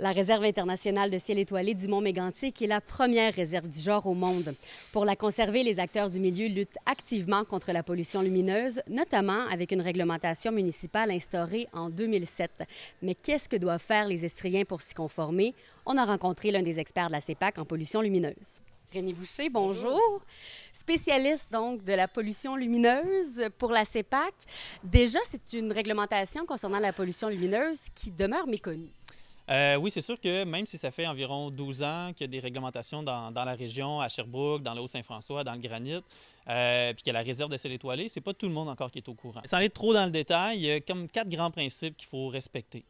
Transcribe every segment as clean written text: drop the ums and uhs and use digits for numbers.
La réserve internationale de ciel étoilé du Mont Mégantic est la première réserve du genre au monde. Pour la conserver, les acteurs du milieu luttent activement contre la pollution lumineuse, notamment avec une réglementation municipale instaurée en 2007. Mais qu'est-ce que doivent faire les Estriens pour s'y conformer? On a rencontré l'un des experts de la CEPAC en pollution lumineuse. Rémi Boucher, bonjour. Spécialiste donc de la pollution lumineuse pour la CEPAC. Déjà, c'est une réglementation concernant la pollution lumineuse qui demeure méconnue. Oui, c'est sûr que même si ça fait environ 12 ans qu'il y a des réglementations dans la région, à Sherbrooke, dans le Haut-Saint-François, dans le Granit, puis qu'il y a la réserve de ciel étoilé, c'est pas tout le monde encore qui est au courant. Sans aller trop dans le détail, il y a comme 4 grands principes qu'il faut respecter.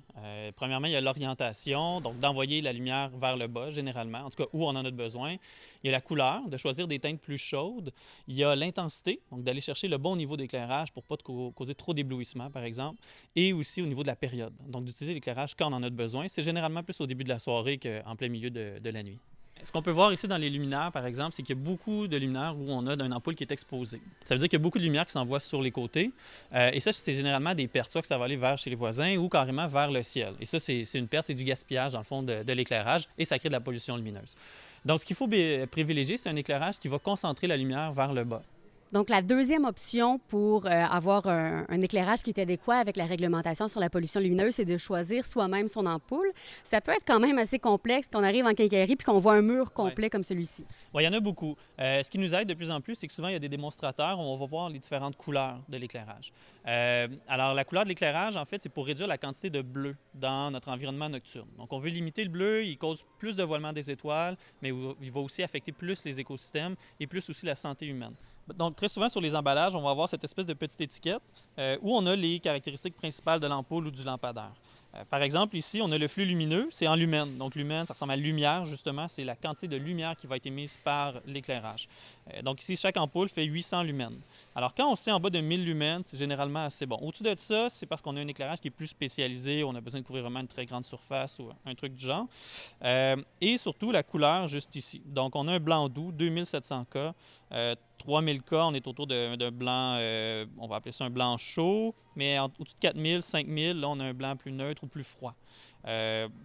Premièrement, il y a l'orientation, donc d'envoyer la lumière vers le bas, généralement, en tout cas où on en a besoin. Il y a la couleur, de choisir des teintes plus chaudes. Il y a l'intensité, donc d'aller chercher le bon niveau d'éclairage pour ne pas causer trop d'éblouissement, par exemple. Et aussi au niveau de la période, donc d'utiliser l'éclairage quand on en a besoin. C'est généralement plus au début de la soirée qu'en plein milieu de la nuit. Ce qu'on peut voir ici dans les luminaires, par exemple, c'est qu'il y a beaucoup de luminaires où on a une ampoule qui est exposée. Ça veut dire qu'il y a beaucoup de lumière qui s'envoie sur les côtés. Et ça, c'est généralement des pertes, soit que ça va aller vers chez les voisins ou carrément vers le ciel. Et ça, c'est une perte, c'est du gaspillage, dans le fond, de l'éclairage et ça crée de la pollution lumineuse. Donc, ce qu'il faut privilégier, c'est un éclairage qui va concentrer la lumière vers le bas. Donc, la deuxième option pour avoir un éclairage qui est adéquat avec la réglementation sur la pollution lumineuse, c'est de choisir soi-même son ampoule. Ça peut être quand même assez complexe quand on arrive en quincaillerie puis qu'on voit un mur complet comme celui-ci. Oui, il y en a beaucoup. Ce qui nous aide de plus en plus, c'est que souvent, il y a des démonstrateurs où on va voir les différentes couleurs de l'éclairage. Alors, la couleur de l'éclairage, en fait, c'est pour réduire la quantité de bleu dans notre environnement nocturne. Donc, on veut limiter le bleu, il cause plus de voilement des étoiles, mais il va aussi affecter plus les écosystèmes et plus aussi la santé humaine. Donc, très souvent, sur les emballages, on va avoir cette espèce de petite étiquette où on a les caractéristiques principales de l'ampoule ou du lampadaire. Par exemple, ici, on a le flux lumineux, c'est en lumens. Donc, lumens, ça ressemble à lumière, justement. C'est la quantité de lumière qui va être émise par l'éclairage. Donc, ici, chaque ampoule fait 800 lumens. Alors, quand on se tient en bas de 1000 lumens, c'est généralement assez bon. Au-dessus de ça, c'est parce qu'on a un éclairage qui est plus spécialisé, on a besoin de couvrir vraiment une très grande surface ou un truc du genre. Et surtout, la couleur juste ici. Donc, on a un blanc doux, 2700 K. 3000 K, on est autour d'un blanc, on va appeler ça un blanc chaud, mais au-dessus de 4000, 5000, là, on a un blanc plus neutre ou plus froid.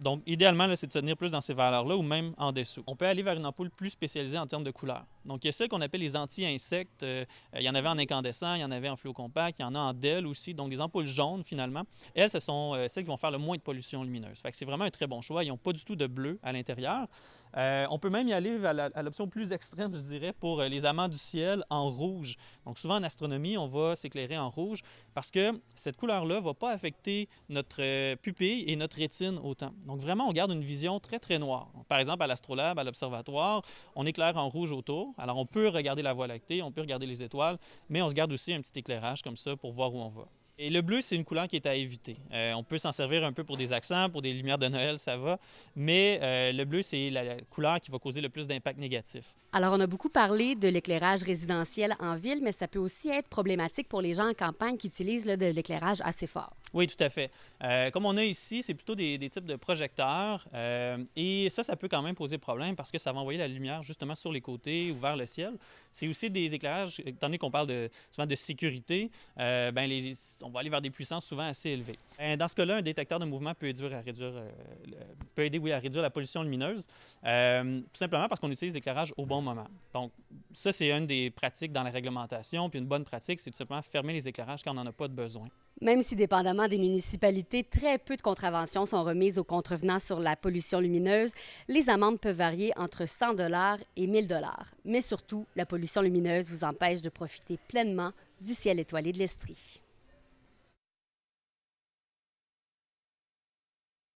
Donc, idéalement, c'est de se tenir plus dans ces valeurs-là ou même en dessous. On peut aller vers une ampoule plus spécialisée en termes de couleur. Donc, il y a celles qu'on appelle les anti-insectes. Il y en avait en incandescent, il y en avait en fluo compact, il y en a en DEL aussi. Donc, des ampoules jaunes, finalement. Elles, ce sont celles qui vont faire le moins de pollution lumineuse. Fait que c'est vraiment un très bon choix. Ils n'ont pas du tout de bleu à l'intérieur. On peut même y aller à l'option plus extrême, je dirais, pour les amants du ciel en rouge. Donc, souvent en astronomie, on va s'éclairer en rouge parce que cette couleur-là ne va pas affecter notre pupille et notre rétine autant. Donc, vraiment, on garde une vision très, très noire. Par exemple, à l'Astrolabe, à l'Observatoire, on éclaire en rouge autour. Alors, on peut regarder la Voie lactée, on peut regarder les étoiles, mais on se garde aussi un petit éclairage comme ça pour voir où on va. Et le bleu, c'est une couleur qui est à éviter. On peut s'en servir un peu pour des accents, pour des lumières de Noël, ça va, mais le bleu, c'est la couleur qui va causer le plus d'impact négatif. Alors, on a beaucoup parlé de l'éclairage résidentiel en ville, mais ça peut aussi être problématique pour les gens en campagne qui utilisent de l'éclairage assez fort. Oui, tout à fait. Comme on a ici, c'est plutôt des types de projecteurs et ça peut quand même poser problème parce que ça va envoyer la lumière justement sur les côtés ou vers le ciel. C'est aussi des éclairages, étant donné qu'on parle souvent de sécurité, on va aller vers des puissances souvent assez élevées. Dans ce cas-là, un détecteur de mouvement peut aider à réduire la pollution lumineuse, tout simplement parce qu'on utilise l'éclairage au bon moment. Donc, ça, c'est une des pratiques dans la réglementation. Puis une bonne pratique, c'est tout simplement fermer les éclairages quand on n'en a pas de besoin. Même si, dépendamment des municipalités, très peu de contraventions sont remises aux contrevenants sur la pollution lumineuse, les amendes peuvent varier entre 100 $ et 1 000 $. Mais surtout, la pollution lumineuse vous empêche de profiter pleinement du ciel étoilé de l'Estrie.